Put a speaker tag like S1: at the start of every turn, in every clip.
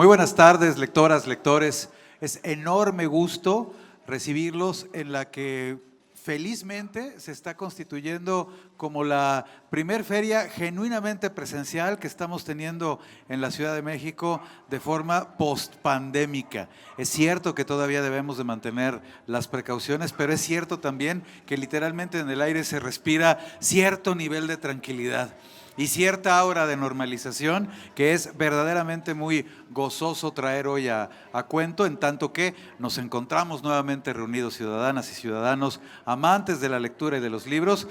S1: Muy buenas tardes, lectoras, lectores. Es enorme gusto recibirlos en la que felizmente se está constituyendo como la primer feria genuinamente presencial que estamos teniendo en la Ciudad de México de forma post-pandémica. Es cierto que todavía debemos de mantener las precauciones, pero es cierto también que literalmente en el aire se respira cierto nivel de tranquilidad y cierta aura de normalización que es verdaderamente muy gozoso traer hoy a cuento, en tanto que nos encontramos nuevamente reunidos ciudadanas y ciudadanos amantes de la lectura y de los libros,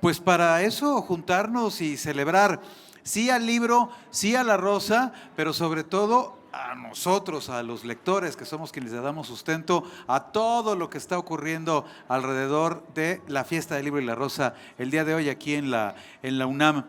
S1: pues para eso juntarnos y celebrar sí al libro, sí a la rosa, pero sobre todo a nosotros, a los lectores, que somos quienes le damos sustento a todo lo que está ocurriendo alrededor de la fiesta del libro y la rosa el día de hoy aquí en la UNAM.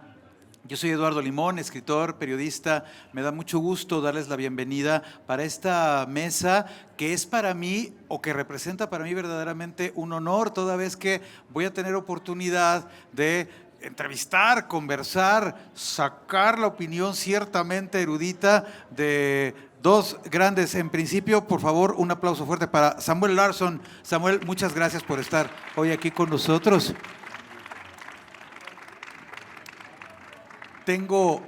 S1: Yo soy Eduardo Limón, escritor, periodista. Me da mucho gusto darles la bienvenida para esta mesa que es para mí, o que representa para mí verdaderamente un honor, toda vez que voy a tener oportunidad de entrevistar, conversar, sacar la opinión ciertamente erudita de dos grandes. En principio, por favor, un aplauso fuerte para Samuel Larson. Samuel, muchas gracias por estar hoy aquí con nosotros. Tengo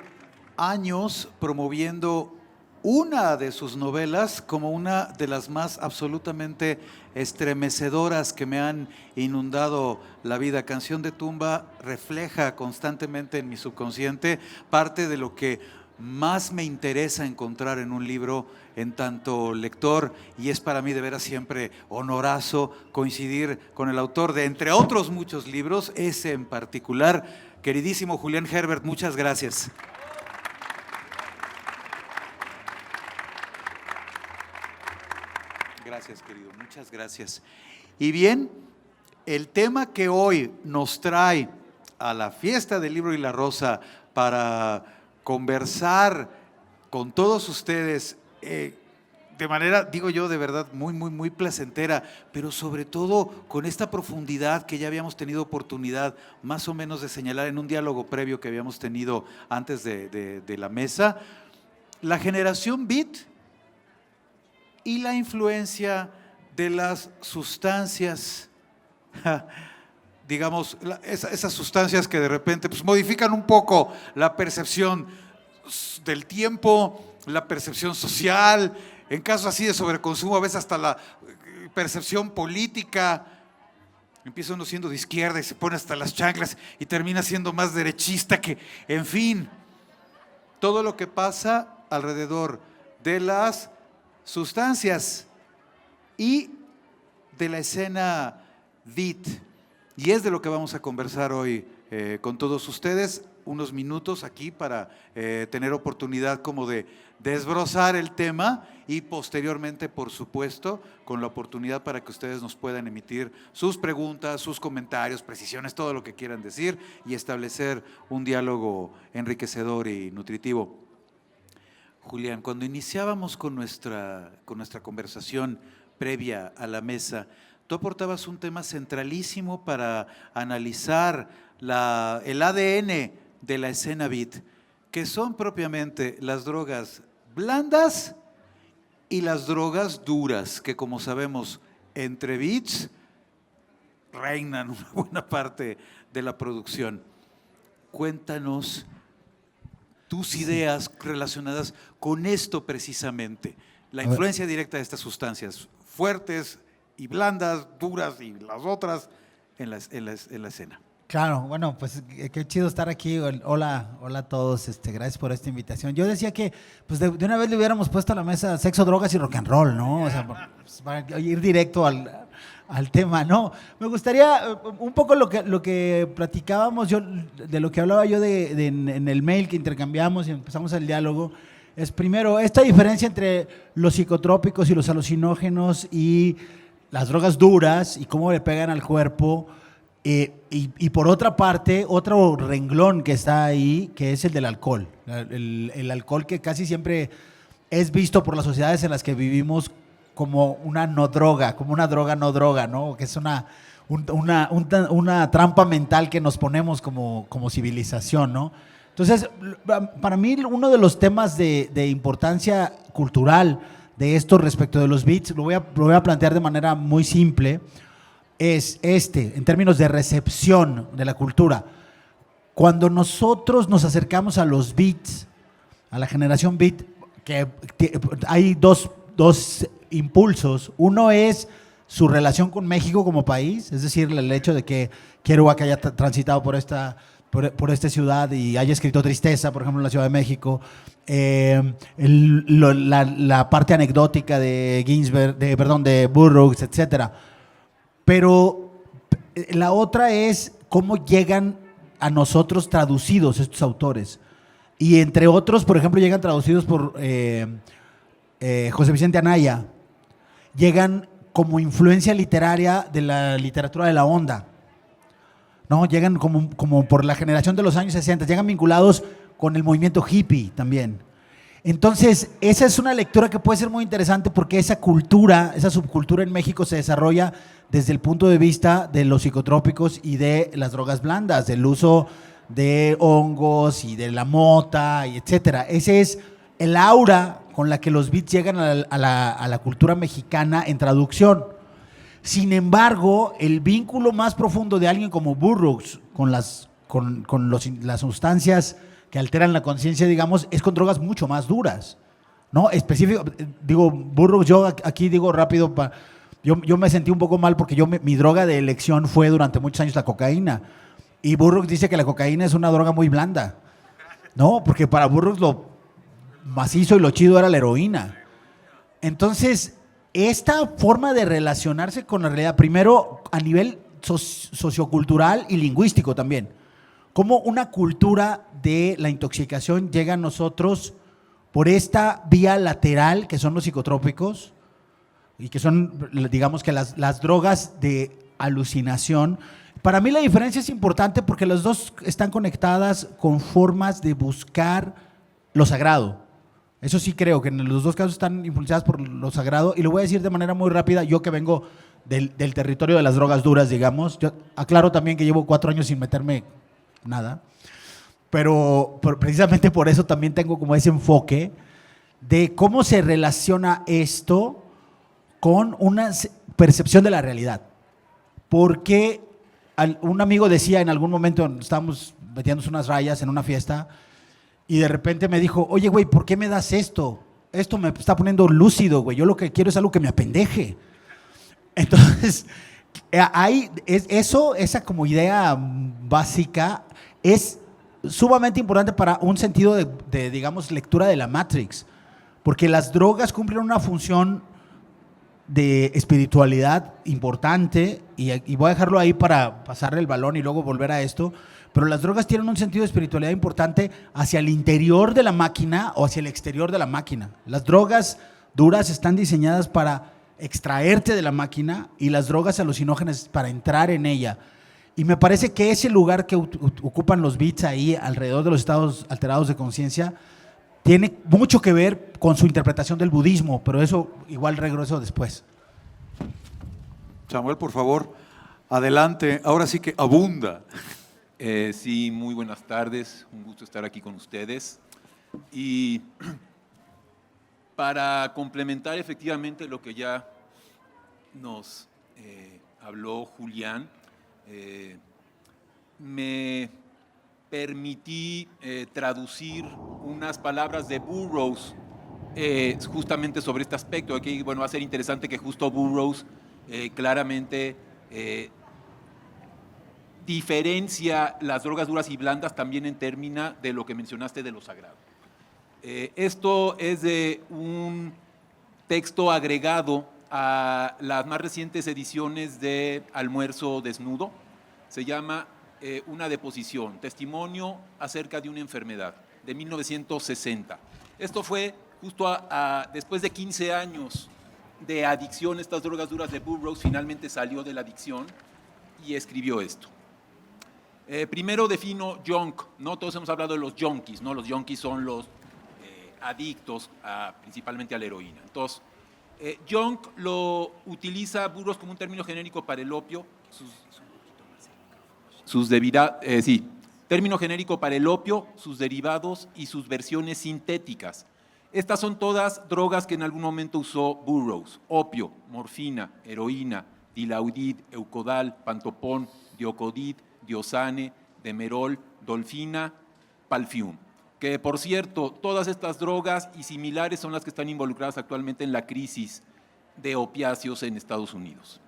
S1: años promoviendo una de sus novelas como una de las más absolutamente estremecedoras que me han inundado la vida. Canción de tumba refleja constantemente en mi subconsciente parte de lo que más me interesa encontrar en un libro en tanto lector, y es para mí de veras siempre honorazo coincidir con el autor de, entre otros muchos libros, ese en particular. Queridísimo Julián Herbert, muchas gracias. Gracias, querido, muchas gracias. Y bien, el tema que hoy nos trae a la fiesta del libro y la rosa para conversar con todos ustedes de manera, digo yo, de verdad muy placentera, pero sobre todo con esta profundidad que ya habíamos tenido oportunidad más o menos de señalar en un diálogo previo que habíamos tenido antes de la mesa, la generación Beat y la influencia de las sustancias, digamos, esas sustancias que de repente pues, modifican un poco la percepción del tiempo, la percepción social, en casos así de sobreconsumo, a veces hasta la percepción política. Empieza uno siendo de izquierda y se pone hasta las chanclas y termina siendo más derechista que, en fin, todo lo que pasa alrededor de las sustancias y de la escena beat. Y es de lo que vamos a conversar hoy con todos ustedes. Unos minutos aquí para tener oportunidad como de desbrozar el tema y posteriormente, por supuesto, con la oportunidad para que ustedes nos puedan emitir sus preguntas, sus comentarios, precisiones, todo lo que quieran decir y establecer un diálogo enriquecedor y nutritivo. Julián, cuando iniciábamos con nuestra conversación previa a la mesa, tú aportabas un tema centralísimo para analizar el ADN de la escena beat, que son propiamente las drogas blandas y las drogas duras, que como sabemos, entre beats reinan una buena parte de la producción. Cuéntanos tus ideas relacionadas con esto precisamente, la influencia directa de estas sustancias fuertes y blandas, duras y las otras en la escena.
S2: Claro, bueno, pues qué chido estar aquí. Hola a todos, gracias por esta invitación. Yo decía que pues de una vez le hubiéramos puesto a la mesa sexo, drogas y rock and roll, ¿no? O sea, pues, para ir directo al tema, ¿no? Me gustaría un poco lo que platicábamos, de lo que hablaba yo en el mail que intercambiamos y empezamos el diálogo, es primero esta diferencia entre los psicotrópicos y los alucinógenos y las drogas duras y cómo le pegan al cuerpo. Y por otra parte, otro renglón que está ahí, que es el del alcohol. El alcohol que casi siempre es visto por las sociedades en las que vivimos como una no droga, como una droga no droga, ¿no? Que es una trampa mental que nos ponemos como civilización, ¿no? Entonces, para mí uno de los temas de importancia cultural de esto respecto de los beats, lo voy a plantear de manera muy simple, es en términos de recepción de la cultura. Cuando nosotros nos acercamos a los beats, a la generación beat, hay dos impulsos. Uno es su relación con México como país, es decir, el hecho de que Kerouac haya transitado por esta ciudad y haya escrito Tristeza, por ejemplo, en la Ciudad de México. La parte anecdótica de Ginsberg, de Burroughs, etcétera. Pero la otra es cómo llegan a nosotros traducidos estos autores. Y entre otros, por ejemplo, llegan traducidos por José Vicente Anaya. Llegan como influencia literaria de la literatura de la onda, ¿no? Llegan como por la generación de los años 60, llegan vinculados con el movimiento hippie también. Entonces, esa es una lectura que puede ser muy interesante porque esa cultura, esa subcultura en México se desarrolla desde el punto de vista de los psicotrópicos y de las drogas blandas, del uso de hongos y de la mota, y etcétera. Ese es el aura con la que los beats llegan a la cultura mexicana en traducción. Sin embargo, el vínculo más profundo de alguien como Burroughs con las sustancias que alteran la conciencia, digamos, es con drogas mucho más duras, ¿no? Específico, digo, Burroughs, yo aquí digo rápido, yo me sentí un poco mal porque mi droga de elección fue durante muchos años la cocaína. Y Burroughs dice que la cocaína es una droga muy blanda, ¿no? Porque para Burroughs lo macizo y lo chido era la heroína. Entonces, esta forma de relacionarse con la realidad, primero a nivel sociocultural y lingüístico también, cómo una cultura de la intoxicación llega a nosotros por esta vía lateral que son los psicotrópicos y que son, digamos que las drogas de alucinación. Para mí la diferencia es importante porque las dos están conectadas con formas de buscar lo sagrado. Eso sí creo que en los dos casos están impulsadas por lo sagrado, y lo voy a decir de manera muy rápida, yo que vengo del territorio de las drogas duras, digamos. Yo aclaro también que llevo 4 años sin meterme nada, pero precisamente por eso también tengo como ese enfoque de cómo se relaciona esto con una percepción de la realidad. Porque un amigo decía en algún momento, estábamos metiéndonos unas rayas en una fiesta, y de repente me dijo, oye, güey, ¿por qué me das esto? Esto me está poniendo lúcido, güey. Yo lo que quiero es algo que me apendeje. Entonces, esa como idea básica es sumamente importante para un sentido de, digamos, lectura de la Matrix. Porque las drogas cumplen una función de espiritualidad importante, y voy a dejarlo ahí para pasarle el balón y luego volver a esto. Pero las drogas tienen un sentido de espiritualidad importante hacia el interior de la máquina o hacia el exterior de la máquina. Las drogas duras están diseñadas para extraerte de la máquina, y las drogas alucinógenas para entrar en ella. Y me parece que ese lugar que ocupan los beats ahí alrededor de los estados alterados de conciencia tiene mucho que ver con su interpretación del budismo, pero eso igual regreso después.
S1: Samuel, por favor, adelante. Ahora sí que abunda.
S3: Sí, muy buenas tardes, un gusto estar aquí con ustedes. Y para complementar efectivamente lo que ya nos habló Julián, me permití traducir unas palabras de Burroughs justamente sobre este aspecto. Aquí, bueno, va a ser interesante que justo Burroughs claramente diferencia las drogas duras y blandas también en términos de lo que mencionaste de lo sagrado. Esto es de un texto agregado a las más recientes ediciones de Almuerzo Desnudo. Se llama Una deposición, testimonio acerca de una enfermedad, de 1960. Esto fue justo después de 15 años de adicción a estas drogas duras de Burroughs. Finalmente salió de la adicción y escribió esto. Primero defino junk, ¿no? Todos hemos hablado de los junkies, ¿no? Los junkies son los adictos principalmente a la heroína. Entonces, junk lo utiliza Burroughs como un término genérico para el opio, término genérico para el opio, sus derivados y sus versiones sintéticas. Estas son todas drogas que en algún momento usó Burroughs: opio, morfina, heroína, dilaudid, eucodal, pantopón, diocodid, diosane, demerol, dolfina, palfium. Que, por cierto, todas estas drogas y similares son las que están involucradas actualmente en la crisis de opiáceos en Estados Unidos.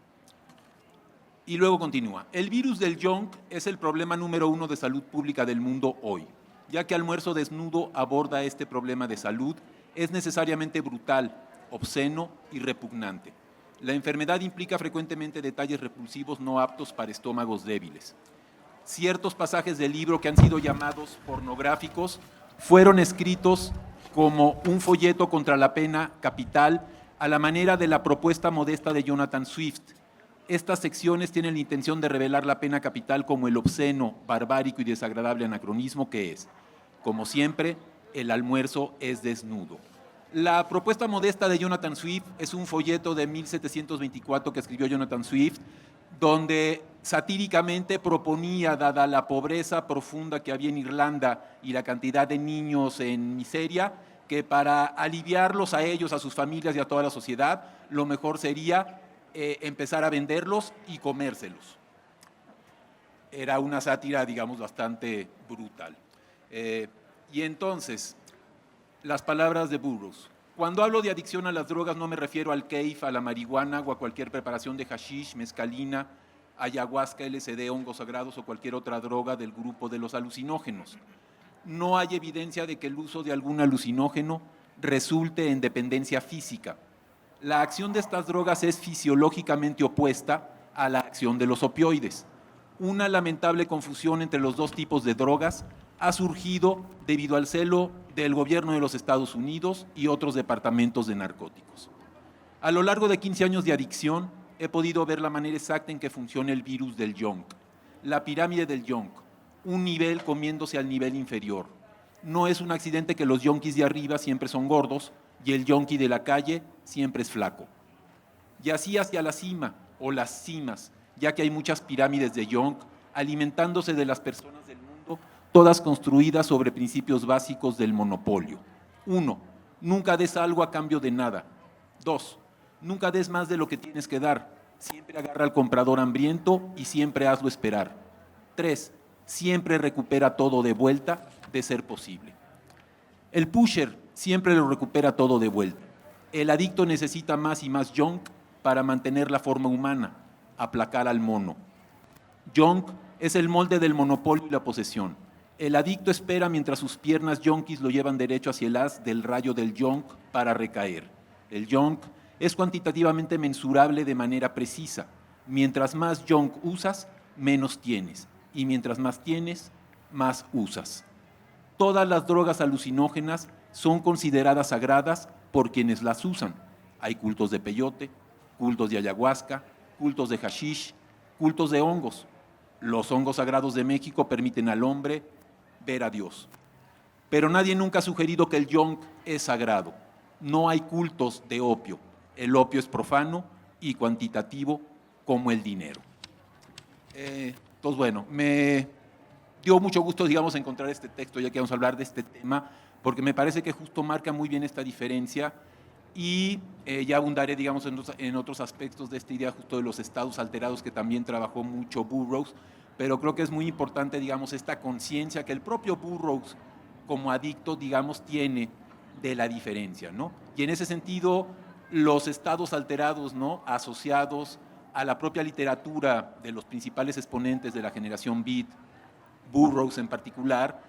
S3: Y luego continúa. El virus del junk es el problema número 1 de salud pública del mundo hoy. Ya que Almuerzo Desnudo aborda este problema de salud, es necesariamente brutal, obsceno y repugnante. La enfermedad implica frecuentemente detalles repulsivos no aptos para estómagos débiles. Ciertos pasajes del libro, que han sido llamados pornográficos, fueron escritos como un folleto contra la pena capital a la manera de la propuesta modesta de Jonathan Swift. Estas secciones tienen la intención de revelar la pena capital como el obsceno, barbárico y desagradable anacronismo que es. Como siempre, el almuerzo es desnudo. La propuesta modesta de Jonathan Swift es un folleto de 1724 que escribió Jonathan Swift, donde satíricamente proponía, dada la pobreza profunda que había en Irlanda y la cantidad de niños en miseria, que para aliviarlos a ellos, a sus familias y a toda la sociedad, lo mejor sería empezar a venderlos y comérselos. Era una sátira, digamos, bastante brutal. Y entonces, las palabras de Burroughs. Cuando hablo de adicción a las drogas no me refiero al keif, a la marihuana o a cualquier preparación de hashish, mezcalina, ayahuasca, LSD, hongos sagrados o cualquier otra droga del grupo de los alucinógenos. No hay evidencia de que el uso de algún alucinógeno resulte en dependencia física. La acción de estas drogas es fisiológicamente opuesta a la acción de los opioides. Una lamentable confusión entre los dos tipos de drogas ha surgido debido al celo del gobierno de los Estados Unidos y otros departamentos de narcóticos. A lo largo de 15 años de adicción, he podido ver la manera exacta en que funciona el virus del junk. La pirámide del junk, un nivel comiéndose al nivel inferior. No es un accidente que los yonkis de arriba siempre son gordos y el yonki de la calle siempre es flaco. Y así hacia la cima o las cimas, ya que hay muchas pirámides de junk alimentándose de las personas del mundo, todas construidas sobre principios básicos del monopolio. 1. Nunca des algo a cambio de nada. 2. Nunca des más de lo que tienes que dar. Siempre agarra al comprador hambriento y siempre hazlo esperar. 3. Siempre recupera todo de vuelta, de ser posible. El pusher siempre lo recupera todo de vuelta. El adicto necesita más y más junk para mantener la forma humana, aplacar al mono. Junk es el molde del monopolio y la posesión. El adicto espera mientras sus piernas yonkis lo llevan derecho hacia el haz del rayo del junk para recaer. El junk es cuantitativamente mensurable de manera precisa. Mientras más junk usas, menos tienes. Y mientras más tienes, más usas. Todas las drogas alucinógenas son consideradas sagradas por quienes las usan. Hay cultos de peyote, cultos de ayahuasca, cultos de hashish, cultos de hongos. Los hongos sagrados de México permiten al hombre ver a Dios. Pero nadie nunca ha sugerido que el junk es sagrado. No hay cultos de opio. El opio es profano y cuantitativo como el dinero. Entonces, bueno, me dio mucho gusto, digamos, encontrar este texto, ya que vamos a hablar de este tema, porque me parece que justo marca muy bien esta diferencia y ya abundaré, digamos, en otros aspectos de esta idea justo de los estados alterados que también trabajó mucho Burroughs, pero creo que es muy importante, digamos, esta conciencia que el propio Burroughs como adicto, digamos, tiene de la diferencia, ¿no? Y en ese sentido, los estados alterados, ¿no?, asociados a la propia literatura de los principales exponentes de la generación beat, Burroughs en particular,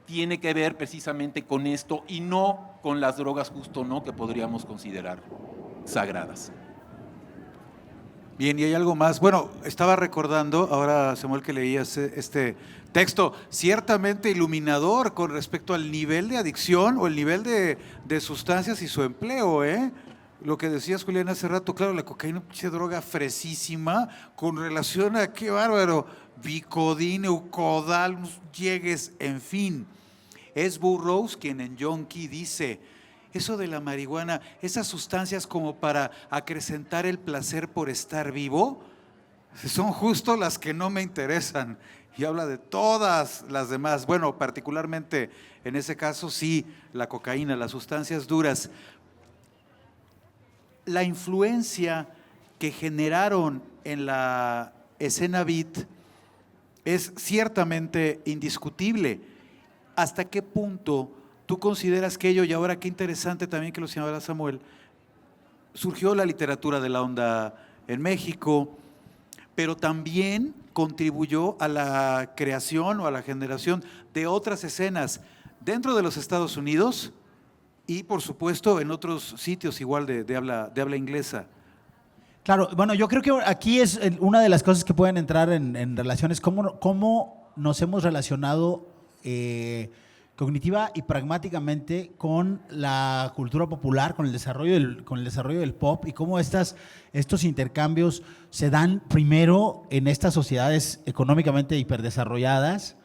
S3: tiene que ver precisamente con esto y no con las drogas justo, ¿no?, que podríamos considerar sagradas.
S1: Bien, y hay algo más. Bueno, estaba recordando, ahora Samuel, que leías este texto, ciertamente iluminador con respecto al nivel de adicción o el nivel de sustancias y su empleo, ¿eh? Lo que decías, Julián, hace rato, claro, la cocaína es una droga fresísima con relación a, qué bárbaro, Vicodin, Eucodal, llegues, en fin. Es Burroughs quien en Yonki dice, eso de la marihuana, esas sustancias como para acrecentar el placer por estar vivo, son justo las que no me interesan. y habla de todas las demás. Bueno, particularmente en ese caso sí, la cocaína, las sustancias duras. La influencia que generaron en la escena beat es ciertamente indiscutible. ¿Hasta qué punto tú consideras que ello, y ahora qué interesante también que lo señalaba Samuel, surgió la literatura de la onda en México, pero también contribuyó a la creación o a la generación de otras escenas dentro de los Estados Unidos y, por supuesto, en otros sitios igual de habla inglesa?
S2: Claro, bueno, yo creo que aquí es una de las cosas que pueden entrar en relaciones, cómo nos hemos relacionado cognitiva y pragmáticamente con la cultura popular, con el desarrollo del pop, y cómo estos intercambios se dan primero en estas sociedades económicamente hiperdesarrolladas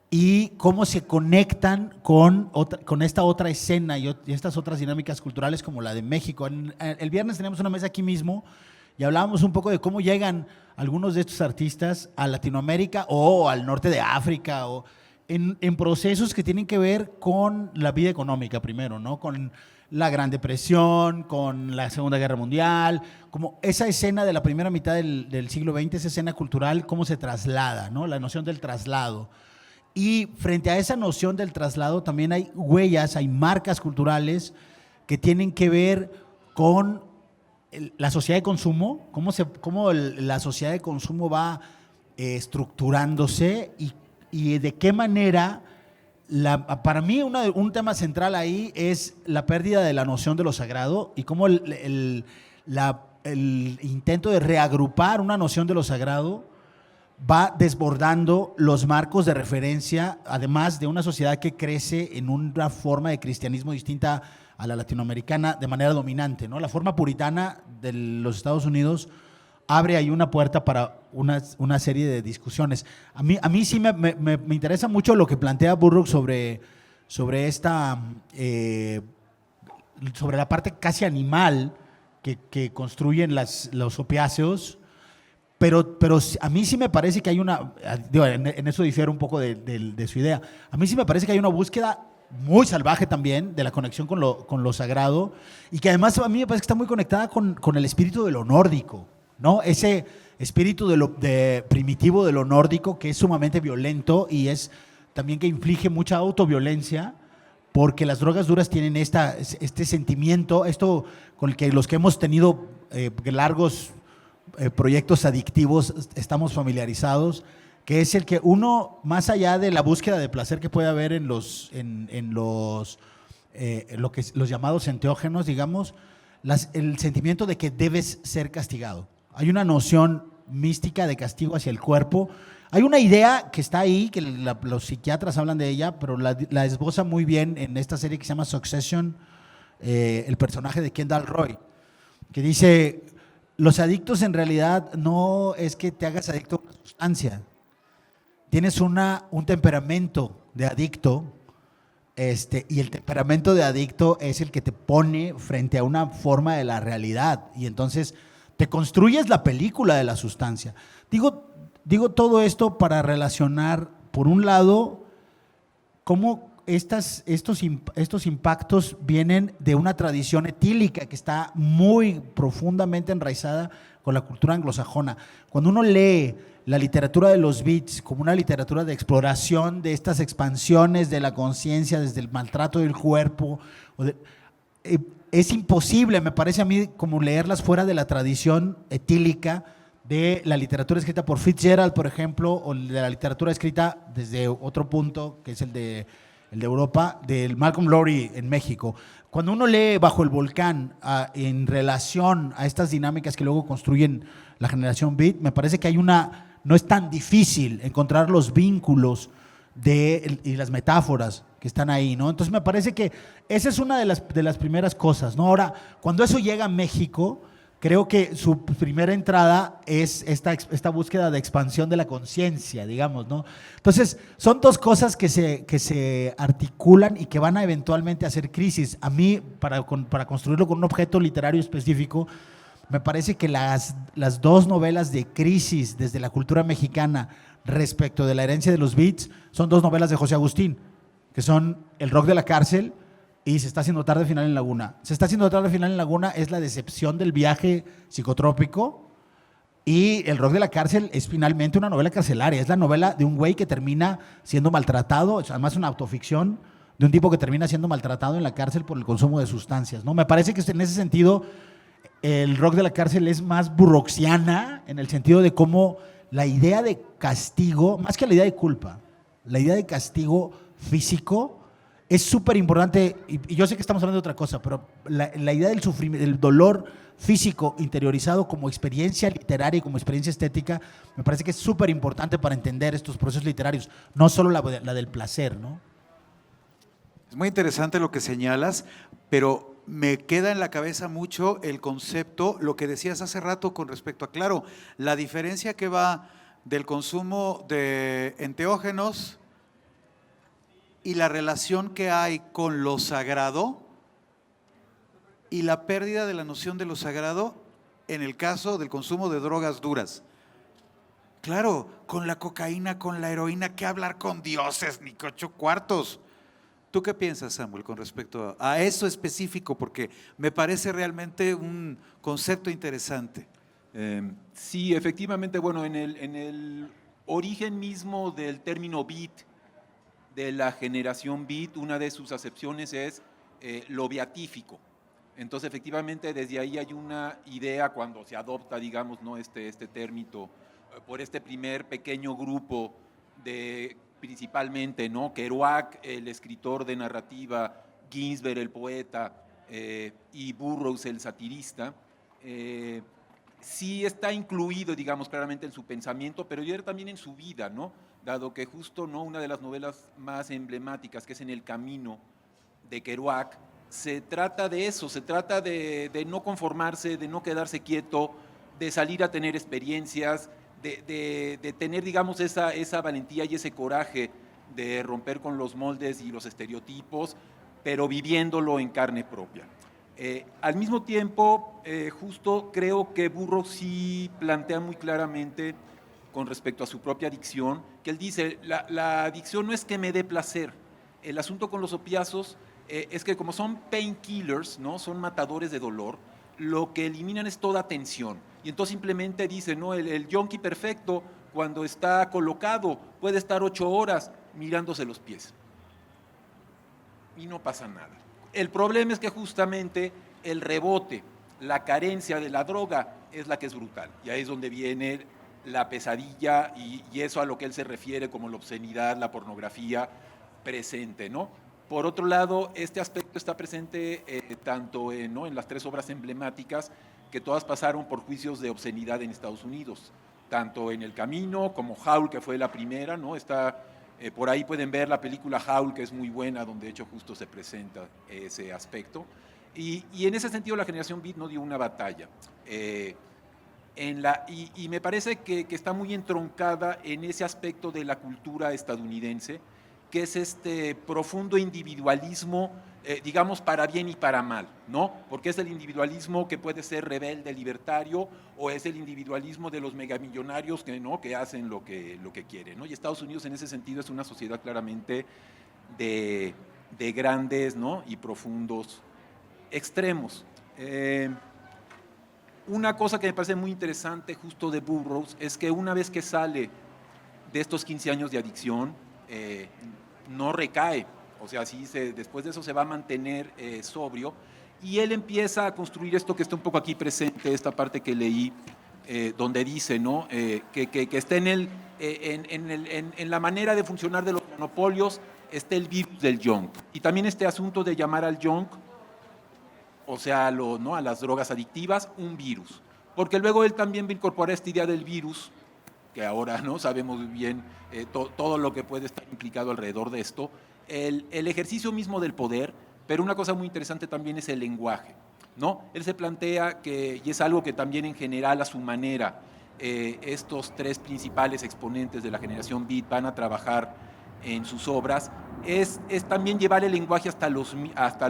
S2: y cómo se conectan con esta otra escena y estas otras dinámicas culturales como la de México. El viernes teníamos una mesa aquí mismo y hablábamos un poco de cómo llegan algunos de estos artistas a Latinoamérica o al norte de África o en procesos que tienen que ver con la vida económica primero, ¿no? Con la Gran Depresión, con la Segunda Guerra Mundial, como esa escena de la primera mitad del siglo XX, esa escena cultural, cómo se traslada, ¿no? La noción del traslado. Y frente a esa noción del traslado también hay huellas, hay marcas culturales que tienen que ver con la sociedad de consumo, cómo la sociedad de consumo va estructurándose y de qué manera, para mí un tema central ahí es la pérdida de la noción de lo sagrado y cómo el intento de reagrupar una noción de lo sagrado va desbordando los marcos de referencia, además de una sociedad que crece en una forma de cristianismo distinta a la latinoamericana de manera dominante, ¿no? La forma puritana de los Estados Unidos abre ahí una puerta para una serie de discusiones. A mí sí me interesa mucho lo que plantea Burroughs sobre la parte casi animal que construyen los opiáceos, pero a mí sí me parece que hay en eso difiere un poco de su idea, a mí sí me parece que hay una búsqueda muy salvaje también de la conexión con lo sagrado y que además a mí me parece que está muy conectada con el espíritu de lo nórdico, ¿no? Ese espíritu primitivo de lo nórdico que es sumamente violento y es también que inflige mucha autoviolencia porque las drogas duras tienen este sentimiento, esto con el que los que hemos tenido largos proyectos adictivos estamos familiarizados, que es el que uno, más allá de la búsqueda de placer que puede haber en los llamados enteógenos, digamos, el sentimiento de que debes ser castigado. Hay una noción mística de castigo hacia el cuerpo. Hay una idea que está ahí, que los psiquiatras hablan de ella, pero la esboza muy bien en esta serie que se llama Succession, el personaje de Kendall Roy, que dice, los adictos en realidad no es que te hagas adicto a una sustancia, tienes un temperamento de adicto, y el temperamento de adicto es el que te pone frente a una forma de la realidad y entonces te construyes la película de la sustancia. Digo todo esto para relacionar, por un lado, cómo estos impactos vienen de una tradición etílica que está muy profundamente enraizada con la cultura anglosajona. Cuando uno lee la literatura de los beats como una literatura de exploración de estas expansiones de la conciencia desde el maltrato del cuerpo, es imposible, me parece a mí, como leerlas fuera de la tradición etílica de la literatura escrita por Fitzgerald, por ejemplo, o de la literatura escrita desde otro punto, que es el de Europa, del Malcolm Lowry en México. Cuando uno lee Bajo el Volcán en relación a estas dinámicas que luego construyen la generación beat, me parece que no es tan difícil encontrar los vínculos y las metáforas que están ahí, ¿no? Entonces me parece que esa es una de las primeras cosas, ¿no? Ahora, cuando eso llega a México, creo que su primera entrada es esta búsqueda de expansión de la conciencia, digamos, ¿no? Entonces, son dos cosas que se articulan y que van a eventualmente hacer crisis. A mí, para construirlo con un objeto literario específico, Me parece que las dos novelas de crisis desde la cultura mexicana respecto de la herencia de los beats son dos novelas de José Agustín, que son El rock de la cárcel y Se está haciendo tarde final en Laguna. Se está haciendo tarde final en Laguna es la decepción del viaje psicotrópico y El rock de la cárcel es finalmente una novela carcelaria. Es la novela de un güey que termina siendo maltratado, además una autoficción de un tipo que termina siendo maltratado en la cárcel por el consumo de sustancias, ¿no? Me parece que en ese sentido el rock de la cárcel es más burroughsiana en el sentido de cómo la idea de castigo, más que la idea de culpa, la idea de castigo físico es súper importante, y yo sé que estamos hablando de otra cosa, pero la idea del sufrimiento, del dolor físico interiorizado como experiencia literaria y como experiencia estética, me parece que es súper importante para entender estos procesos literarios, no solo la del placer, ¿no?
S1: Es muy interesante lo que señalas, pero me queda en la cabeza mucho el concepto, lo que decías hace rato con respecto a, claro, la diferencia que va del consumo de enteógenos y la relación que hay con lo sagrado y la pérdida de la noción de lo sagrado en el caso del consumo de drogas duras. Claro, con la cocaína, con la heroína, ¿qué hablar con dioses ni 8 cuartos? ¿Tú qué piensas, Samuel, con respecto a eso específico? Porque me parece realmente un concepto interesante.
S3: Sí, efectivamente, bueno, en el origen mismo del término beat, de la generación beat, una de sus acepciones es lo beatífico. Entonces, efectivamente, desde ahí hay una idea cuando se adopta, digamos, ¿no? este término por este primer pequeño grupo de principalmente, ¿no? Kerouac, el escritor de narrativa, Ginsberg, el poeta, y Burroughs, el satirista, sí está incluido, digamos, claramente en su pensamiento, pero yo también en su vida, ¿no? Dado que justo, ¿no? Una de las novelas más emblemáticas, que es En el camino, de Kerouac, se trata de eso, se trata de no conformarse, de no quedarse quieto, de salir a tener experiencias, de tener, digamos, esa valentía y ese coraje de romper con los moldes y los estereotipos, pero viviéndolo en carne propia. Al mismo tiempo, justo creo que Burroughs sí plantea muy claramente con respecto a su propia adicción, que él dice, la adicción no es que me dé placer, el asunto con los opiáceos es que como son painkillers, ¿no? Son matadores de dolor, lo que eliminan es toda tensión. Y entonces simplemente dice, ¿no? El yonki perfecto, cuando está colocado, puede estar 8 horas mirándose los pies. Y no pasa nada. El problema es que justamente el rebote, la carencia de la droga es la que es brutal. Y ahí es donde viene la pesadilla y eso a lo que él se refiere como la obscenidad, la pornografía presente, ¿no? Por otro lado, este aspecto está presente tanto ¿no? en las 3 obras emblemáticas que todas pasaron por juicios de obscenidad en Estados Unidos, tanto en El Camino como Howl, que fue la primera, ¿no? Está, por ahí pueden ver la película Howl, que es muy buena, donde de hecho justo se presenta ese aspecto. Y en ese sentido la generación beat no dio una batalla. Y me parece que está muy entroncada en ese aspecto de la cultura estadounidense, que es este profundo individualismo, digamos, para bien y para mal, ¿no? Porque es el individualismo que puede ser rebelde, libertario, o es el individualismo de los megamillonarios que, ¿no? que hacen lo que quieren, ¿no? Y Estados Unidos en ese sentido es una sociedad claramente de grandes, ¿no? y profundos extremos. Una cosa que me parece muy interesante justo de Burroughs es que una vez que sale de estos 15 años de adicción, no recae, o sea, después de eso se va a mantener sobrio, y él empieza a construir esto que está un poco aquí presente, esta parte que leí, donde dice, ¿no? que está en la manera de funcionar de los monopolios, está el virus del junk, y también este asunto de llamar al junk, o sea, ¿no? a las drogas adictivas, un virus, porque luego él también va a incorporar esta idea del virus, que ahora no sabemos bien todo lo que puede estar implicado alrededor de esto, el ejercicio mismo del poder, pero una cosa muy interesante también es el lenguaje, ¿no? Él se plantea que, y es algo que también en general a su manera, estos 3 principales exponentes de la generación beat van a trabajar en sus obras, es también llevar el lenguaje hasta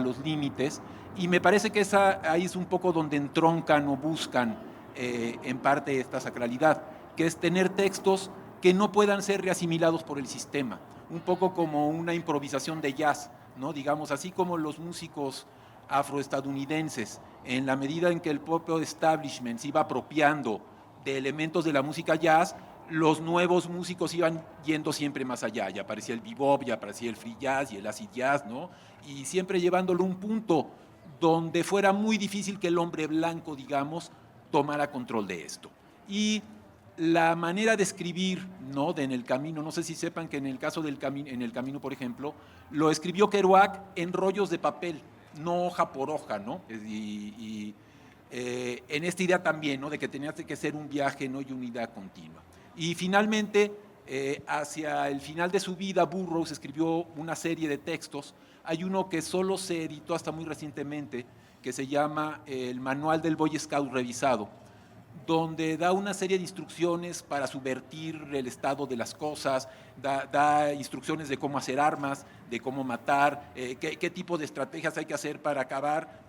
S3: los límites, y me parece que ahí es un poco donde entroncan o buscan en parte esta sacralidad, que es tener textos que no puedan ser reasimilados por el sistema, un poco como una improvisación de jazz, ¿no? Digamos, así como los músicos afroestadounidenses, en la medida en que el propio establishment se iba apropiando de elementos de la música jazz, los nuevos músicos iban yendo siempre más allá. Ya aparecía el bebop, ya aparecía el free jazz y el acid jazz, ¿no? Y siempre llevándolo a un punto donde fuera muy difícil que el hombre blanco, digamos, tomara control de esto. Y la manera de escribir, ¿no? En El Camino, no sé si sepan que en el caso en El Camino, por ejemplo, lo escribió Kerouac en rollos de papel, no hoja por hoja, ¿no? En esta idea también, ¿no? De que tenía que ser un viaje, ¿no? Y una idea continua. Y finalmente, hacia el final de su vida, Burroughs escribió una serie de textos. Hay uno que solo se editó hasta muy recientemente, que se llama El Manual del Boy Scout Revisado, donde da una serie de instrucciones para subvertir el estado de las cosas, da instrucciones de cómo hacer armas, de cómo matar, qué tipo de estrategias hay que hacer para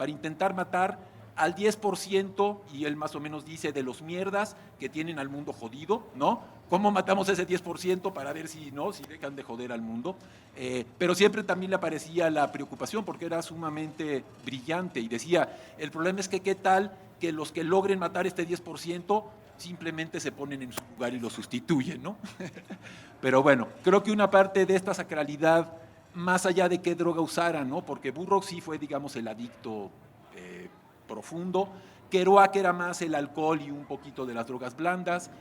S3: intentar matar al 10%, y él más o menos dice, de los mierdas que tienen al mundo jodido, ¿no? ¿Cómo matamos ese 10% para ver si dejan de joder al mundo? Pero siempre también le aparecía la preocupación, porque era sumamente brillante, y decía, el problema es que qué tal que los que logren matar este 10% simplemente se ponen en su lugar y lo sustituyen, ¿no? Pero bueno, creo que una parte de esta sacralidad, más allá de qué droga usaran, ¿no? Porque Burroughs sí fue, digamos, el adicto profundo. Kerouac era más el alcohol y un poquito de las drogas blandas.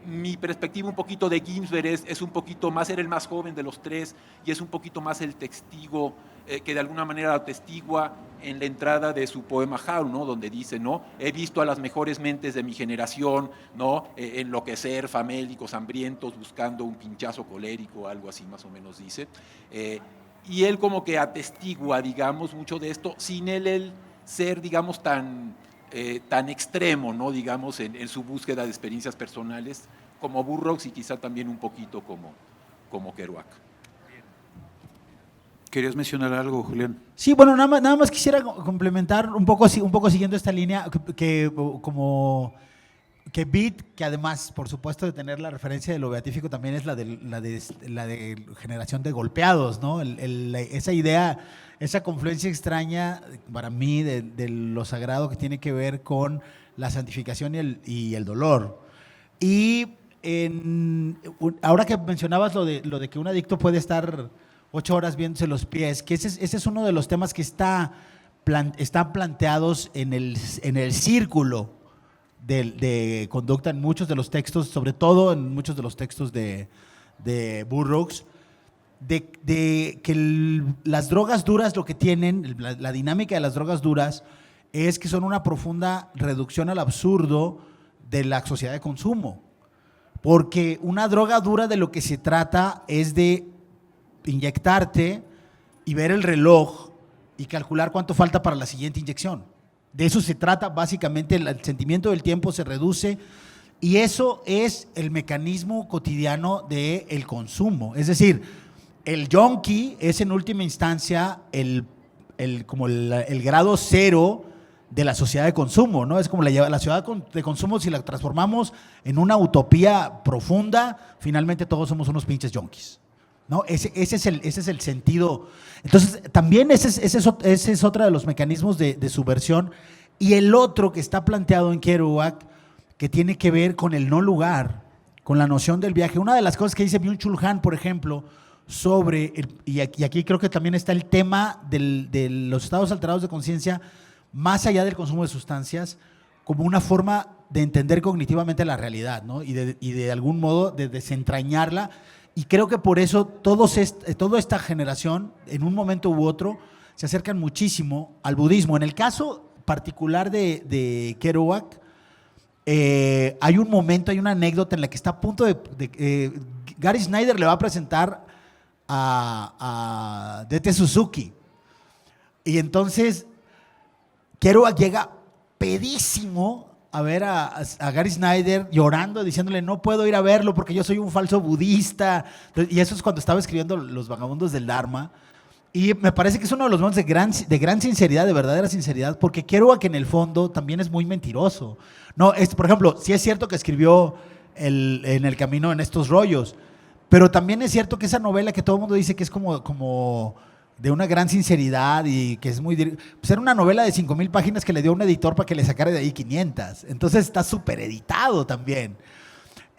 S3: Mi perspectiva un poquito de Ginsberg es un poquito más, era el más joven de los tres, y es un poquito más el testigo, que de alguna manera atestigua en la entrada de su poema Howl, ¿no? Donde dice, ¿no? He visto a las mejores mentes de mi generación, ¿no? Enloquecer, famélicos, hambrientos, buscando un pinchazo colérico, algo así más o menos dice. Y él como que atestigua, digamos, mucho de esto, sin él ser, digamos, tan extremo, ¿no? Digamos, en su búsqueda de experiencias personales, como Burroughs, y quizá también un poquito como Kerouac.
S1: ¿Querías mencionar algo, Julián?
S2: Sí, bueno, nada más quisiera complementar un poco siguiendo esta línea, que Beat, que además, por supuesto, de tener la referencia de lo beatífico, también es la de generación de golpeados, ¿no? Esa idea, esa confluencia extraña para mí de lo sagrado, que tiene que ver con la santificación y el dolor. Y ahora que mencionabas lo de que un adicto puede estar 8 horas viéndose los pies, que ese es uno de los temas que están planteados en el círculo de conducta en muchos de los textos, sobre todo en muchos de los textos de Burroughs, de que las drogas duras, lo que tienen, la dinámica de las drogas duras, es que son una profunda reducción al absurdo de la sociedad de consumo. Porque una droga dura, de lo que se trata es de inyectarte y ver el reloj y calcular cuánto falta para la siguiente inyección. De eso se trata básicamente. El sentimiento del tiempo se reduce, y eso es el mecanismo cotidiano del consumo. Es decir, el junkie es en última instancia el grado cero de la sociedad de consumo, ¿no? Es como la ciudad de consumo, si la transformamos en una utopía profunda, finalmente todos somos unos pinches junkies, ¿no? Ese es el sentido. Entonces, también ese es otro de los mecanismos de subversión. Y el otro que está planteado en Kerouac, que tiene que ver con el no lugar, con la noción del viaje. Una de las cosas que dice Byung-Chul Han, por ejemplo, y aquí creo que también está el tema de los estados alterados de conciencia, más allá del consumo de sustancias, como una forma de entender cognitivamente la realidad, ¿no? Y de algún modo de desentrañarla. Y creo que por eso toda esta generación, en un momento u otro, se acercan muchísimo al budismo. En el caso particular de Kerouac, hay un momento, hay una anécdota en la que está a punto Gary Snyder le va a presentar a D.T. Suzuki, y entonces Kerouac llega pedísimo a ver a Gary Snyder llorando, diciéndole, no puedo ir a verlo porque yo soy un falso budista. Y eso es cuando estaba escribiendo Los Vagabundos del Dharma. Y me parece que es uno de los momentos de gran sinceridad, de verdadera sinceridad, porque Kerouac en el fondo también es muy mentiroso. No, por ejemplo, sí es cierto que escribió En el camino en estos rollos, pero también es cierto que esa novela que todo el mundo dice que es como de una gran sinceridad y que es muy... Pues era una novela de 5,000 páginas que le dio un editor para que le sacara de ahí 500. Entonces está súper editado también.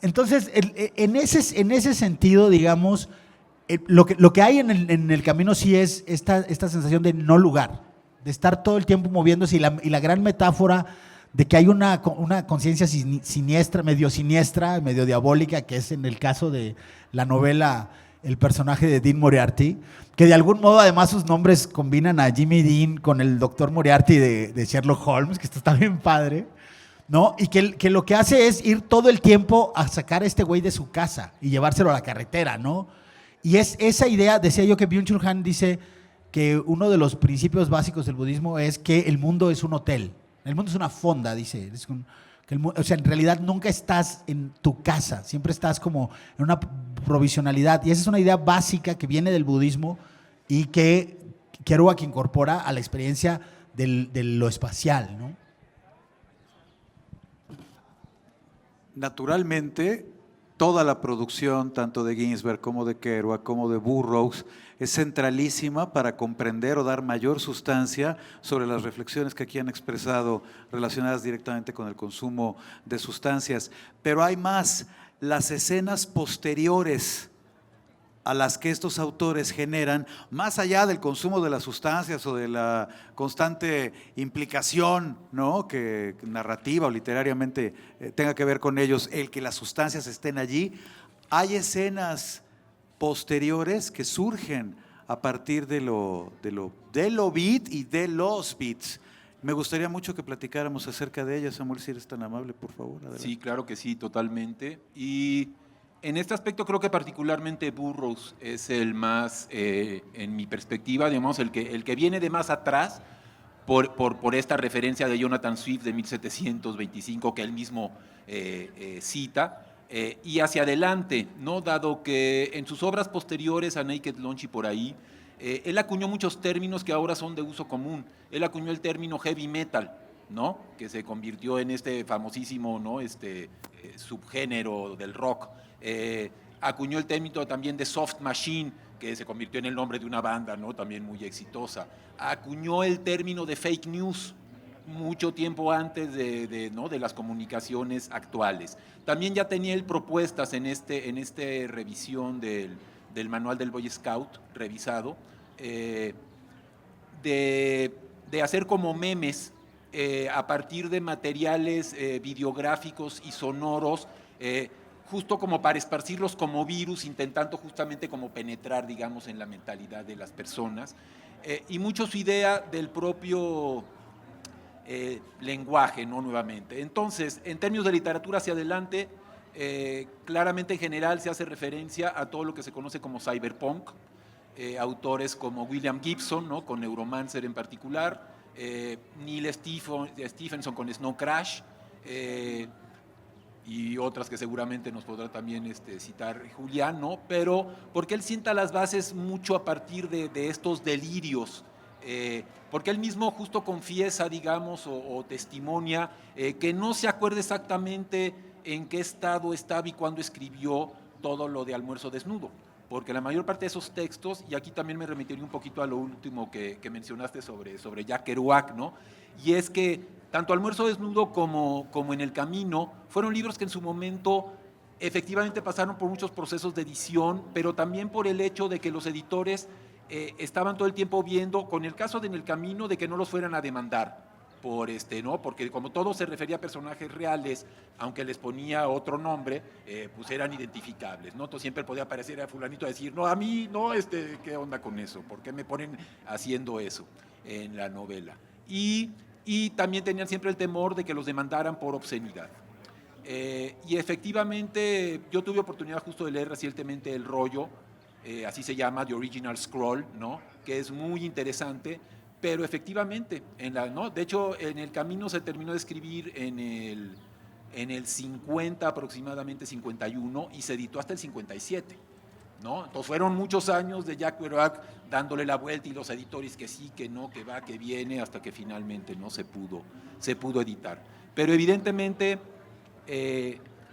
S2: Entonces, en ese sentido, digamos, lo que hay en el camino sí es esta sensación de no lugar, de estar todo el tiempo moviéndose y la gran metáfora de que hay una conciencia siniestra, medio diabólica, que es en el caso de la novela el personaje de Dean Moriarty, que de algún modo además sus nombres combinan a Jimmy Dean con el doctor Moriarty de Sherlock Holmes, que esto está bien padre, ¿no? Y que lo que hace es ir todo el tiempo a sacar a este güey de su casa y llevárselo a la carretera, ¿no? Y es esa idea, decía yo que Byung-Chul Han dice que uno de los principios básicos del budismo es que el mundo es un hotel. El mundo es una fonda, dice. O sea, en realidad nunca estás en tu casa, siempre estás como en una provisionalidad. Y esa es una idea básica que viene del budismo y que Kerouac incorpora a la experiencia de lo espacial, ¿no?
S1: Naturalmente, toda la producción, tanto de Ginsberg como de Kerouac, como de Burroughs, es centralísima para comprender o dar mayor sustancia sobre las reflexiones que aquí han expresado relacionadas directamente con el consumo de sustancias. Pero hay más, las escenas posteriores a las que estos autores generan, más allá del consumo de las sustancias o de la constante implicación, ¿no?, que narrativa o literariamente tenga que ver con ellos, el que las sustancias estén allí, hay escenas posteriores que surgen a partir de lo beat y de los beats. Me gustaría mucho que platicáramos acerca de ellas. Samuel, si eres tan amable, por favor. Adelante.
S3: Sí, claro que sí, totalmente. Y en este aspecto creo que particularmente Burroughs es el más, en mi perspectiva, digamos, el que viene de más atrás por esta referencia de Jonathan Swift de 1725 que él mismo cita, y hacia adelante, ¿no? Dado que en sus obras posteriores a Naked Lunch y por ahí, él acuñó muchos términos que ahora son de uso común. Él acuñó el término heavy metal, ¿no?, que se convirtió en este famosísimo, ¿no?, subgénero del rock. Acuñó el término también de soft machine, que se convirtió en el nombre de una banda, ¿no?, también muy exitosa. Acuñó el término de fake news mucho tiempo antes ¿no?, de las comunicaciones actuales. También ya tenía él propuestas en este revisión del manual del Boy Scout revisado, de hacer como memes a partir de materiales videográficos y sonoros, justo como para esparcirlos como virus, intentando justamente como penetrar, digamos, en la mentalidad de las personas. Y mucho su idea del propio lenguaje, ¿no?, nuevamente. Entonces, en términos de literatura hacia adelante, claramente en general se hace referencia a todo lo que se conoce como cyberpunk, autores como William Gibson, ¿no?, con Neuromancer en particular, Neil Stephenson con Snow Crash, y otras que seguramente nos podrá también citar Julián, ¿no? Pero porque él sienta las bases mucho a partir de estos delirios, porque él mismo justo confiesa, digamos, o testimonia que no se acuerda exactamente en qué estado estaba y cuándo escribió todo lo de Almuerzo Desnudo, porque la mayor parte de esos textos, y aquí también me remitiría un poquito a lo último que mencionaste sobre Jack Kerouac, ¿no?, y es que tanto Almuerzo Desnudo como En el Camino fueron libros que en su momento efectivamente pasaron por muchos procesos de edición, pero también por el hecho de que los editores estaban todo el tiempo viendo, con el caso de En el Camino, de que no los fueran a demandar, ¿no?, porque como todo se refería a personajes reales, aunque les ponía otro nombre, pues eran identificables, ¿no? Entonces siempre podía aparecer a fulanito a decir, no, a mí, no, ¿qué onda con eso? ¿Por qué me ponen haciendo eso en la novela? Y también tenían siempre el temor de que los demandaran por obscenidad. Y efectivamente yo tuve oportunidad justo de leer recientemente El Rollo, así se llama, The Original Scroll, ¿no?, que es muy interesante Pero efectivamente, ¿no? De hecho, en el camino se terminó de escribir en el 50 aproximadamente, 51, y se editó hasta el 57. ¿No? Entonces fueron muchos años de Jack Kerouac dándole la vuelta y los editores que sí, que no, que va, que viene, hasta que finalmente no se pudo editar. Pero evidentemente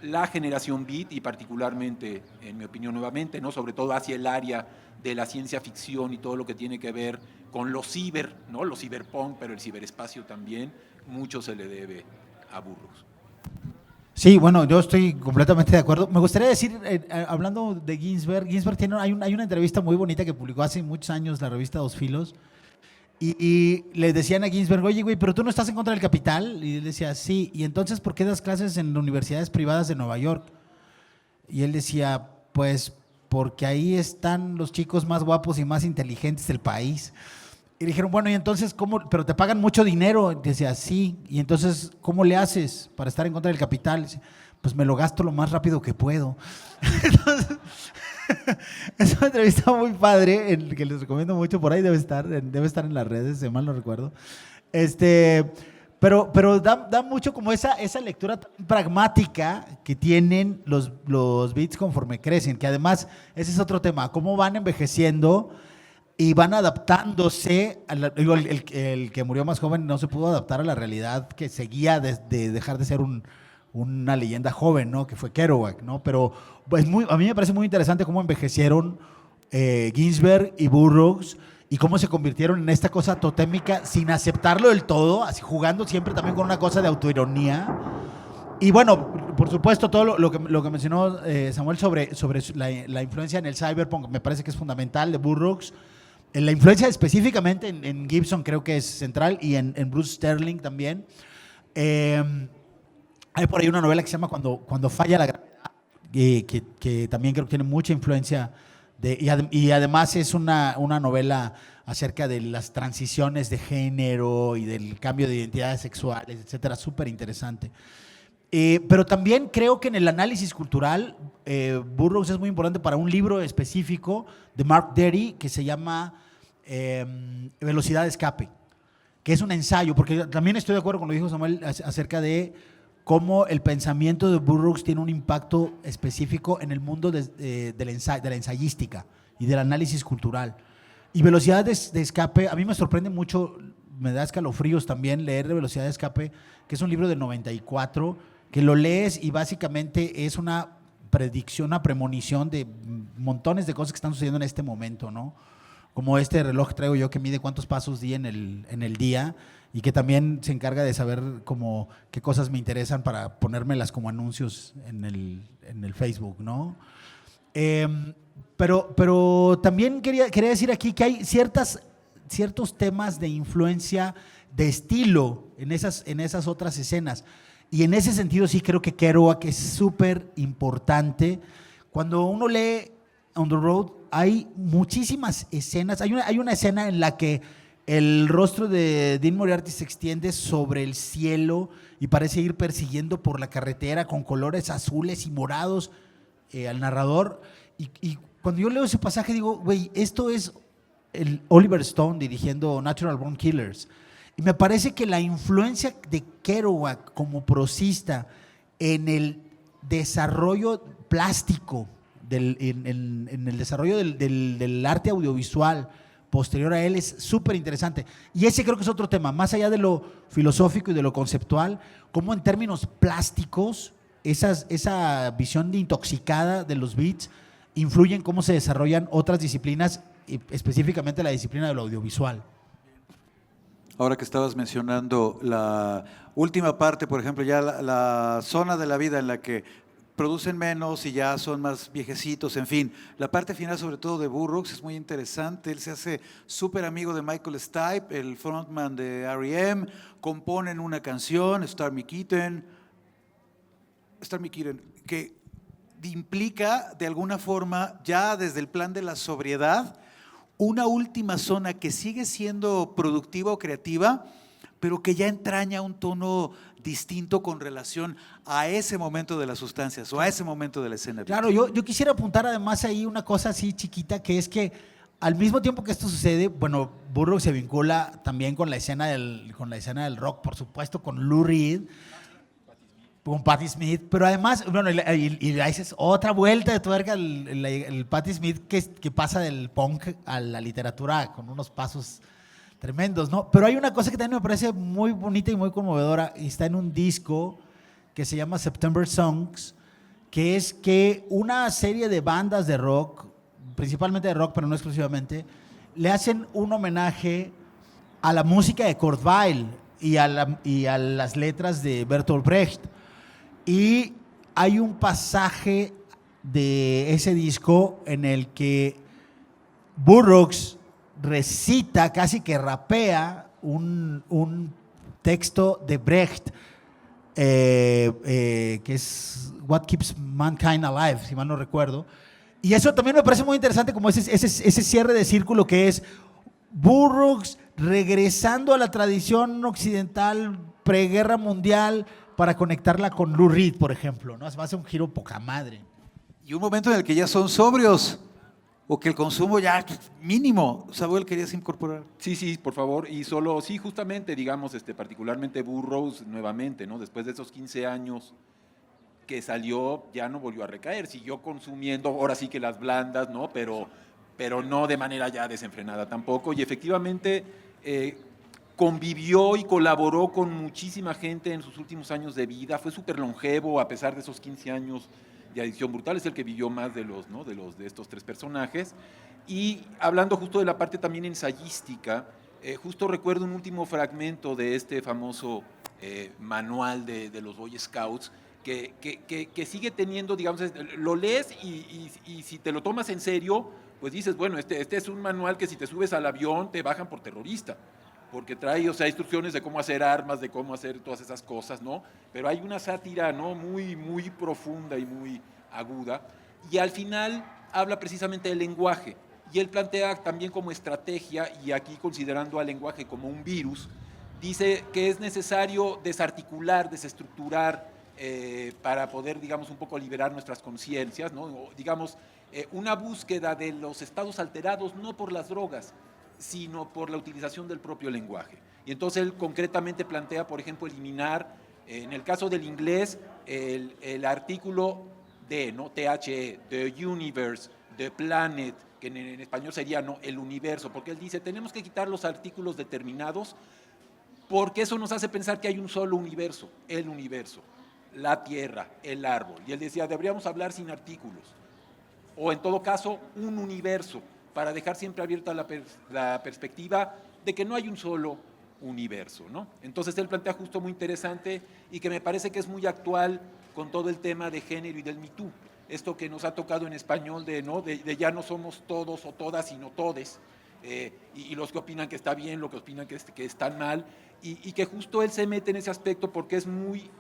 S3: la generación beat, y particularmente, en mi opinión nuevamente, ¿no? Sobre todo hacia el área de la ciencia ficción y todo lo que tiene que ver con lo ciber, ¿no? Lo ciberpunk, pero el ciberespacio también, mucho se le debe a Burroughs.
S2: Sí, bueno, yo estoy completamente de acuerdo. Me gustaría decir, hablando de Ginsberg hay una entrevista muy bonita que publicó hace muchos años la revista Dos Filos, y le decían a Ginsberg, oye, güey, pero tú no estás en contra del capital. Y él decía, sí, y entonces, ¿por qué das clases en universidades privadas de Nueva York? Y él decía, pues, porque ahí están los chicos más guapos y más inteligentes del país. Y le dijeron, bueno, y entonces, ¿cómo? Pero te pagan mucho dinero. Y decía, sí. Y entonces, ¿cómo le haces para estar en contra del capital? Y dice, pues me lo gasto lo más rápido que puedo. Entonces, es una entrevista muy padre, que les recomiendo mucho. Por ahí debe estar en las redes, si mal no recuerdo. Pero da mucho como esa lectura tan pragmática que tienen los beats conforme crecen. Que además, ese es otro tema. Cómo van envejeciendo y van adaptándose. El que murió más joven no se pudo adaptar a la realidad que seguía de dejar de ser una leyenda joven, ¿no? Que fue Kerouac, ¿no? Pero pues a mí me parece muy interesante cómo envejecieron Ginsberg y Burroughs y cómo se convirtieron en esta cosa totémica sin aceptarlo del todo, así jugando siempre también con una cosa de autoironía. Y bueno, por supuesto, todo lo que mencionó Samuel sobre la influencia en el cyberpunk me parece que es fundamental de Burroughs. La influencia específicamente en Gibson creo que es central, y en Bruce Sterling también. Hay por ahí una novela que se llama Cuando falla la gravedad, que también creo que tiene mucha influencia, y además es una novela acerca de las transiciones de género y del cambio de identidades sexuales, etcétera, súper interesante. Pero también creo que en el análisis cultural, Burroughs es muy importante para un libro específico de Mark Derry que se llama Velocidad de escape, que es un ensayo, porque también estoy de acuerdo con lo que dijo Samuel acerca de cómo el pensamiento de Burroughs tiene un impacto específico en el mundo de la ensayística y del análisis cultural. Y Velocidad de escape, a mí me sorprende mucho, me da escalofríos también leer de Velocidad de escape, que es un libro del 94, que lo lees y básicamente es una predicción, una premonición de montones de cosas que están sucediendo en este momento, ¿no? Como este reloj que traigo yo que mide cuántos pasos di en el día, y que también se encarga de saber como qué cosas me interesan para ponérmelas como anuncios en el Facebook, ¿no? Pero también quería decir aquí que hay ciertos temas de influencia de estilo en esas otras escenas. Y en ese sentido sí creo que Kerouac es súper importante. Cuando uno lee On the Road hay muchísimas escenas. Hay una escena en la que el rostro de Dean Moriarty se extiende sobre el cielo y parece ir persiguiendo por la carretera con colores azules y morados al narrador. Y cuando yo leo ese pasaje digo, güey, esto es el Oliver Stone dirigiendo Natural Born Killers. Y me parece que la influencia de Kerouac como prosista en el desarrollo plástico, en el desarrollo del arte audiovisual posterior a él es súper interesante. Y ese creo que es otro tema, más allá de lo filosófico y de lo conceptual, cómo en términos plásticos esa visión de intoxicada de los beats influye en cómo se desarrollan otras disciplinas, específicamente la disciplina de lo audiovisual.
S1: Ahora que estabas mencionando la última parte, por ejemplo, ya la zona de la vida en la que producen menos y ya son más viejecitos, en fin. La parte final, sobre todo de Burroughs, es muy interesante. Él se hace súper amigo de Michael Stipe, el frontman de R.E.M., componen una canción, Start Me Kitten, que implica de alguna forma, ya desde el plan de la sobriedad, una última zona que sigue siendo productiva o creativa, pero que ya entraña un tono distinto con relación a ese momento de las sustancias o a ese momento de la escena.
S2: Claro, yo quisiera apuntar además ahí una cosa así chiquita, que es que al mismo tiempo que esto sucede, bueno, Burroughs se vincula también con la escena del rock, por supuesto, con Lou Reed, con Patti Smith, pero además, bueno, y ahí es otra vuelta de tuerca el Patti Smith que pasa del punk a la literatura con unos pasos tremendos, ¿no? Pero hay una cosa que también me parece muy bonita y muy conmovedora, y está en un disco que se llama September Songs, que es que una serie de bandas de rock, principalmente de rock, pero no exclusivamente, le hacen un homenaje a la música de Kurt Weill y a las letras de Bertolt Brecht. Y hay un pasaje de ese disco en el que Burroughs recita, casi que rapea, un texto de Brecht, que es What Keeps Mankind Alive, si mal no recuerdo. Y eso también me parece muy interesante, como ese cierre de círculo que es Burroughs regresando a la tradición occidental preguerra mundial para conectarla con Lou Reed, por ejemplo, ¿no? Se me hace un giro poca madre.
S1: Y un momento en el que ya son sobrios, o que el consumo ya mínimo. Samuel, ¿querías incorporar?
S3: Sí, por favor. Y solo, sí, justamente, digamos, particularmente Burroughs, nuevamente, ¿no? Después de esos 15 años que salió, ya no volvió a recaer. Siguió consumiendo, ahora sí que las blandas, ¿no? Pero no de manera ya desenfrenada tampoco. Y efectivamente convivió y colaboró con muchísima gente en sus últimos años de vida. Fue súper longevo a pesar de esos 15 años de Adicción Brutal. Es el que vivió más de estos tres personajes. Y hablando justo de la parte también ensayística, justo recuerdo un último fragmento de este famoso manual de los Boy Scouts, que sigue teniendo, digamos, lo lees y si te lo tomas en serio, pues dices, bueno, este es un manual que si te subes al avión te bajan por terrorista, porque trae, o sea, instrucciones de cómo hacer armas, de cómo hacer todas esas cosas, ¿no? Pero hay una sátira, ¿no? Muy, muy profunda y muy aguda, y al final habla precisamente del lenguaje, y él plantea también como estrategia, y aquí considerando al lenguaje como un virus, dice que es necesario desarticular, desestructurar, para poder, digamos, un poco liberar nuestras conciencias, ¿no? O, digamos, una búsqueda de los estados alterados, no por las drogas, sino por la utilización del propio lenguaje. Y entonces él concretamente plantea, por ejemplo, eliminar, en el caso del inglés, el artículo de, ¿no? THE, the universe, the planet, que en español sería, ¿no? El universo, porque él dice, tenemos que quitar los artículos determinados porque eso nos hace pensar que hay un solo universo, el universo, la tierra, el árbol. Y él decía, deberíamos hablar sin artículos, o en todo caso, un universo, para dejar siempre abierta la perspectiva de que no hay un solo universo, ¿no? Entonces él plantea justo muy interesante y que me parece que es muy actual con todo el tema de género y del Me Too. Esto que nos ha tocado en español de ya no somos todos o todas, sino todes, y los que opinan que está bien, los que opinan que están mal, y que justo él se mete en ese aspecto porque es muy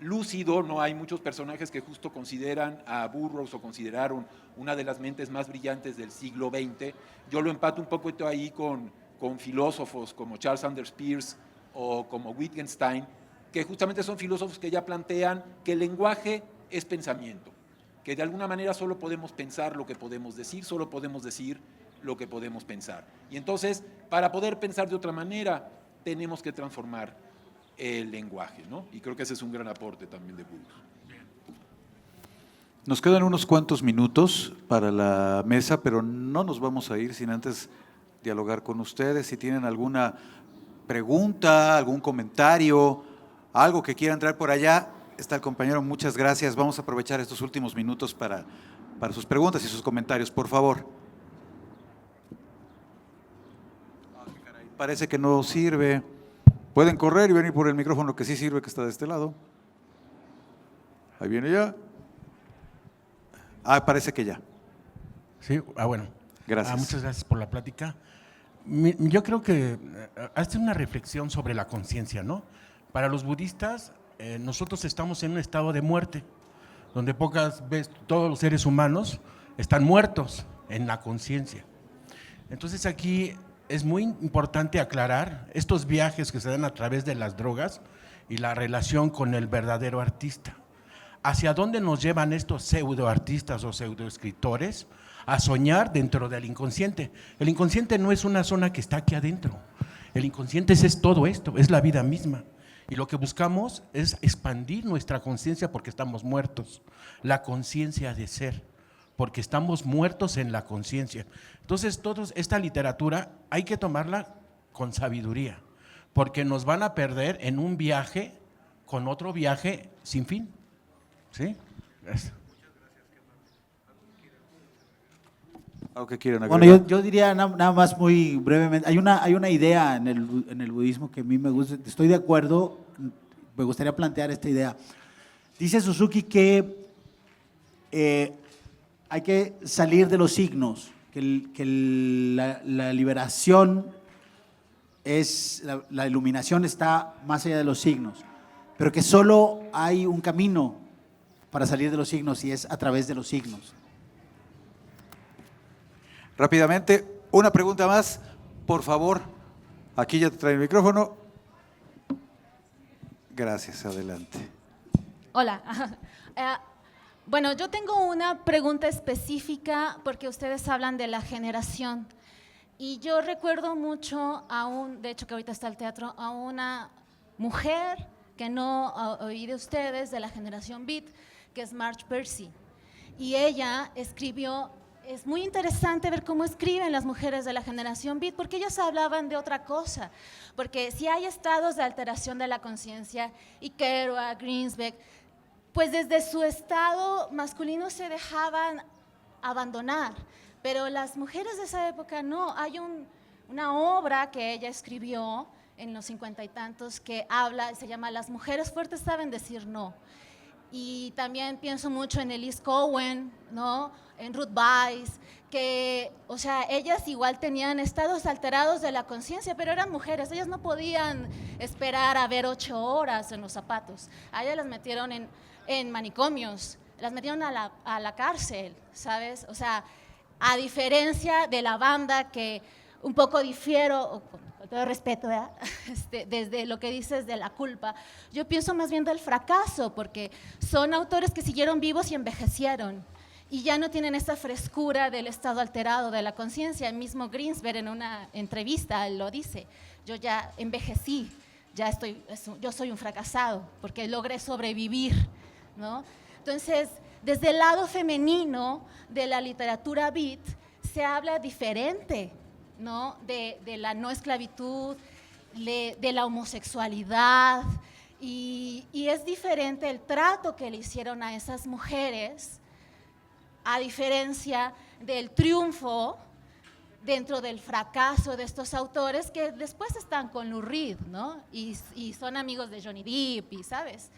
S3: lúcido, ¿no? Hay muchos personajes que justo consideran a Burroughs o consideraron una de las mentes más brillantes del siglo XX. Yo lo empato un poco ahí con filósofos como Charles Sanders Peirce o como Wittgenstein, que justamente son filósofos que ya plantean que el lenguaje es pensamiento, que de alguna manera solo podemos pensar lo que podemos decir, solo podemos decir lo que podemos pensar. Y entonces, para poder pensar de otra manera, tenemos que transformar el lenguaje, ¿no? Y creo que ese es un gran aporte también de Burroughs.
S1: Nos quedan unos cuantos minutos para la mesa, pero no nos vamos a ir sin antes dialogar con ustedes. Si tienen alguna pregunta, algún comentario, algo que quieran traer por allá, está el compañero. Muchas gracias. Vamos a aprovechar estos últimos minutos para sus preguntas y sus comentarios, por favor. Parece que no sirve. Pueden correr y venir por el micrófono que sí sirve, que está de este lado. Ahí viene ya. Parece que ya.
S4: Sí, bueno.
S1: Gracias.
S4: Muchas gracias por la plática. Yo creo que hace una reflexión sobre la conciencia, ¿no? Para los budistas, nosotros estamos en un estado de muerte, donde pocas veces todos los seres humanos están muertos en la conciencia. Entonces aquí es muy importante aclarar estos viajes que se dan a través de las drogas y la relación con el verdadero artista. ¿hacia dónde nos llevan estos pseudoartistas o pseudoescritores? A soñar dentro del inconsciente. El inconsciente no es una zona que está aquí adentro. El inconsciente es todo esto, es la vida misma. Y lo que buscamos es expandir nuestra conciencia porque estamos muertos. La conciencia de ser, porque estamos muertos en la conciencia. Entonces, esta literatura hay que tomarla con sabiduría, porque nos van a perder en un viaje con otro viaje sin fin. ¿Sí? Gracias.
S1: ¿Algo que quieran
S2: Bueno,
S1: agregar?
S2: yo diría nada más muy brevemente, hay una idea en el budismo que a mí me gusta, estoy de acuerdo, me gustaría plantear esta idea. Dice Suzuki que hay que salir de los signos, que la liberación la iluminación está más allá de los signos, pero que solo hay un camino para salir de los signos y es a través de los signos.
S1: Rápidamente, una pregunta más, por favor. Aquí ya te trae el micrófono. Gracias, adelante.
S5: Hola. Bueno, yo tengo una pregunta específica porque ustedes hablan de la generación. Y yo recuerdo mucho de hecho que ahorita está el teatro, a una mujer que no oí de ustedes, de la generación Beat, que es Marge Percy. Y ella escribió, es muy interesante ver cómo escriben las mujeres de la generación Beat, porque ellas hablaban de otra cosa. Porque si hay estados de alteración de la conciencia, y Kerouac, Greensbeck, pues desde su estado masculino se dejaban abandonar. Pero las mujeres de esa época no. Hay una obra que ella escribió en los 50 y tantos que se llama Las mujeres fuertes saben decir no. Y también pienso mucho en Elise Cohen, ¿no? En Ruth Weiss, que, o sea, ellas igual tenían estados alterados de la conciencia, pero eran mujeres, ellas no podían esperar a ver 8 horas en los zapatos. A ellas las metieron en manicomios, las metieron a la cárcel, ¿sabes? O sea, a diferencia de la banda que un poco difiero, con todo respeto, ¿verdad? Desde lo que dices de la culpa, yo pienso más bien del fracaso, porque son autores que siguieron vivos y envejecieron, y ya no tienen esa frescura del estado alterado de la conciencia. El mismo Greensberg en una entrevista lo dice, yo ya envejecí, yo soy un fracasado, porque logré sobrevivir, ¿no? Entonces, desde el lado femenino de la literatura beat, se habla diferente, ¿no? De la no esclavitud, de la homosexualidad, y es diferente el trato que le hicieron a esas mujeres, a diferencia del triunfo dentro del fracaso de estos autores que después están con Lou Reed, ¿no? Y son amigos de Johnny Depp, y ¿sabes?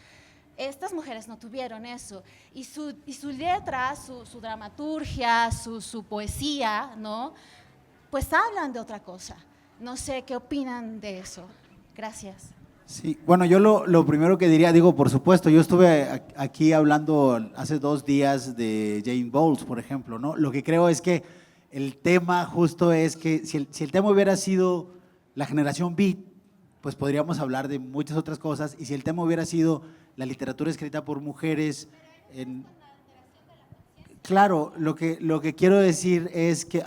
S5: Estas mujeres no tuvieron eso, y su letra, su dramaturgia, su poesía, ¿no? Pues hablan de otra cosa. No sé qué opinan de eso. Gracias.
S2: Sí, bueno, yo lo primero que diría, por supuesto, yo estuve aquí hablando hace 2 días de Jane Bowles, por ejemplo, ¿no? Lo que creo es que el tema justo es que si el tema hubiera sido la generación beat, pues podríamos hablar de muchas otras cosas, y si el tema hubiera sido la literatura escrita por mujeres, claro, lo que quiero decir es que,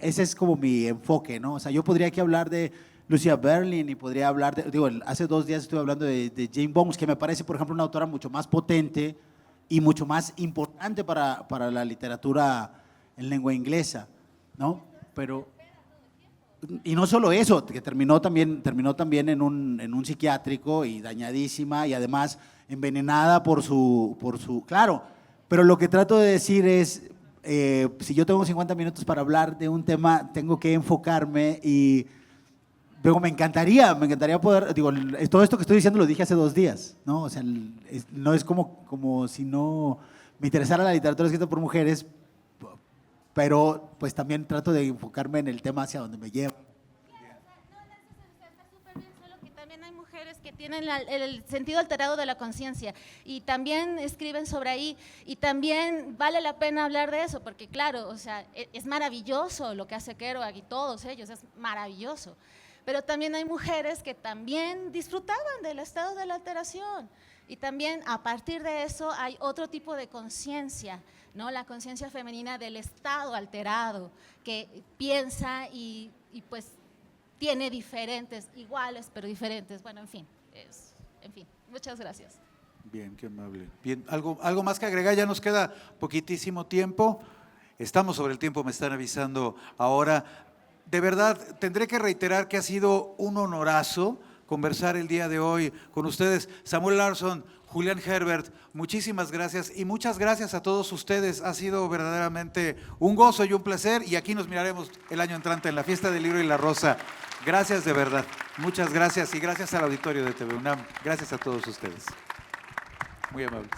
S2: ese es como mi enfoque, ¿no? O sea, yo podría aquí hablar de Lucia Berlin y podría hablar hace 2 días estuve hablando de Jane Bowles, que me parece, por ejemplo, una autora mucho más potente y mucho más importante para la literatura en lengua inglesa, ¿no? Pero, y no solo eso, que terminó también en un psiquiátrico y dañadísima, y además envenenada por su claro, pero lo que trato de decir es, si yo tengo 50 minutos para hablar de un tema, tengo que enfocarme, y luego me encantaría poder, todo esto que estoy diciendo lo dije hace 2 días, ¿no? O sea, no es como si no me interesara la literatura escrita por mujeres, pero pues también trato de enfocarme en el tema hacia donde me lleva.
S5: También hay mujeres que tienen el sentido alterado de la conciencia, y también escriben sobre ahí, y también vale la pena hablar de eso, porque claro, o sea, es maravilloso lo que hace Kerouac y todos ellos, es maravilloso. Pero también hay mujeres que también disfrutaban del estado de la alteración, Y también a partir de eso hay otro tipo de conciencia, ¿no? La conciencia femenina del estado alterado, que piensa y pues tiene diferentes, iguales pero diferentes, bueno, en fin, muchas gracias.
S1: Bien, qué amable. Bien, algo más que agregar, ya nos queda poquitísimo tiempo. Estamos sobre el tiempo, me están avisando ahora. De verdad, tendré que reiterar que ha sido un honorazo conversar el día de hoy con ustedes. Samuel Larsson, Julián Herbert, muchísimas gracias y muchas gracias a todos ustedes. Ha sido verdaderamente un gozo y un placer y aquí nos miraremos el año entrante en la Fiesta del Libro y la Rosa. Gracias de verdad, muchas gracias y gracias al auditorio de TV UNAM. Gracias a todos ustedes. Muy amables.